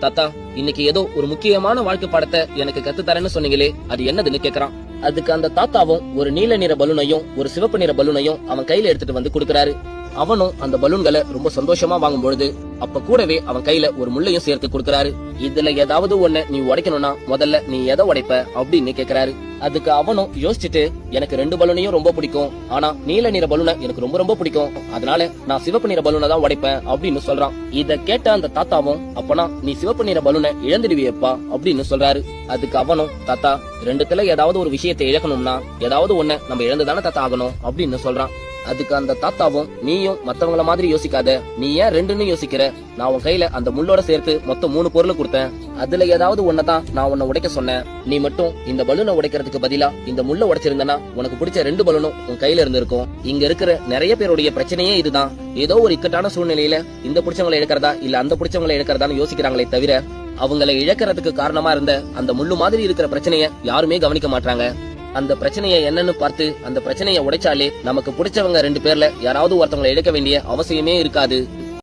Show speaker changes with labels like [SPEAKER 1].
[SPEAKER 1] தாத்தா, இன்னைக்கு ஏதோ ஒரு முக்கியமான வாழ்க்கை பாடத்தை எனக்கு கத்து தரேன்னு சொன்னீங்களே, அது என்னதுன்னு கேக்குறான். அதுக்கு அந்த தாத்தாவும் ஒரு நீல நிற பலூனையும் ஒரு சிவப்பு நிற பலூனையும் அவன் கையில எடுத்துட்டு வந்து கொடுக்கறாரு. அவனும் அந்த பலூன்களை ரொம்ப சந்தோஷமா வாங்கும் பொழுது அப்ப கூடவே அவன் கையில ஒரு முள்ளையும் சேர்த்து கொடுக்கறாரு. இதுல ஏதாவது ஒண்ணு நீ உடைக்கணும்னா முதல்ல நீ எதை உடைப்ப அப்படின்னு கேக்குறாரு. அதுக்கு அவனும் யோசிச்சுட்டு, எனக்கு 2 பலூனையும் ரொம்ப பிடிக்கும், ஆனா நீல நிற பலூனை எனக்கு ரொம்ப ரொம்ப பிடிக்கும், அதனால நான் சிவப்பு நிற பலூனை தான் உடைப்பேன் அப்படின்னு சொல்றான். இத கேட்ட அந்த தாத்தாவும், அப்பனா நீ சிவப்பு நிற பலூனை இழந்துடுவியப்பா அப்படின்னு சொல்றாரு. அதுக்கு அவனும், தாத்தா, 2த்துல ஏதாவது ஒரு விஷயத்தை இழக்கணும்னா ஏதாவது ஒண்ணு நம்ம இழந்துதானே தாத்தா ஆகணும் அப்படின்னு சொல்றான். அதுக்கு அந்த தாத்தாவும், நீயும் மத்தவங்கள மாதிரி யோசிக்காத, நீ ஏன் 2ன்னு யோசிக்கிற, நான் உன் கையில அந்த முள்ளோட சேர்த்து மொத்தம் 3 பொருள் கொடுத்தேன், அதுல ஏதாவது ஒன்னதான் நான் உன்னை உடைக்க சொன்னேன், நீ மட்டும் இந்த பலூனை உடைக்கிறதுக்கு பதிலா இந்த முள்ள உடைச்சிருந்தனா உனக்கு பிடிச்ச 2 பலூனும் உன் கையில இருந்திருக்கும். இங்க இருக்கிற நிறைய பேருடைய பிரச்சனையே இதுதான். ஏதோ ஒரு இக்கட்டான சூழ்நிலையில இந்த பிடிச்சவங்களை இழக்கிறதா இல்ல அந்த பிடிச்சவங்களை இழக்கிறதான்னு யோசிக்கிறாங்களே தவிர அவங்களை இழக்கிறதுக்கு காரணமா இருந்த அந்த முள்ளு மாதிரி இருக்கிற பிரச்சனைய யாருமே கவனிக்க மாட்டாங்க. அந்த பிரச்சனையை என்னன்னு பார்த்து அந்த பிரச்சனையை உடைச்சாலே நமக்கு பிடிச்சவங்க 2 பேர்ல யாராவது ஒருத்தவங்களை இழக்க வேண்டிய அவசியமே இருக்காது.